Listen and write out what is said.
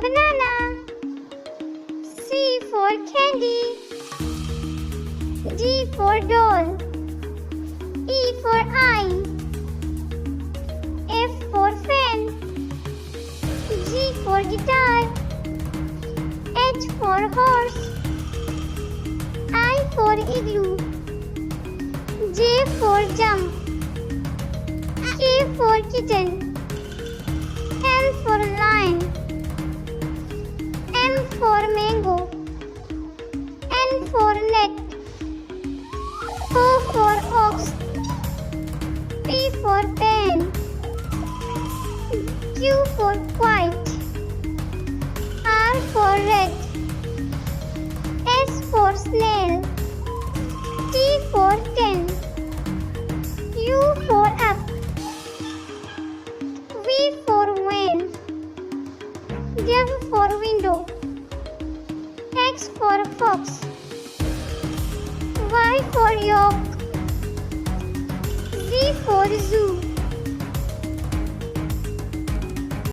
banana. C for candy. D for doll. E for eye. F for fan. G for guitar. H for horse. I for igloo. J for jump. K for kitten. L for lion. M for mango. N for net. O for ox. P for pen. Q for quiet. R for red. S for snail. T for ten. U for up. V for van. W for window. X for fox. Y for yolk. Z for zoo.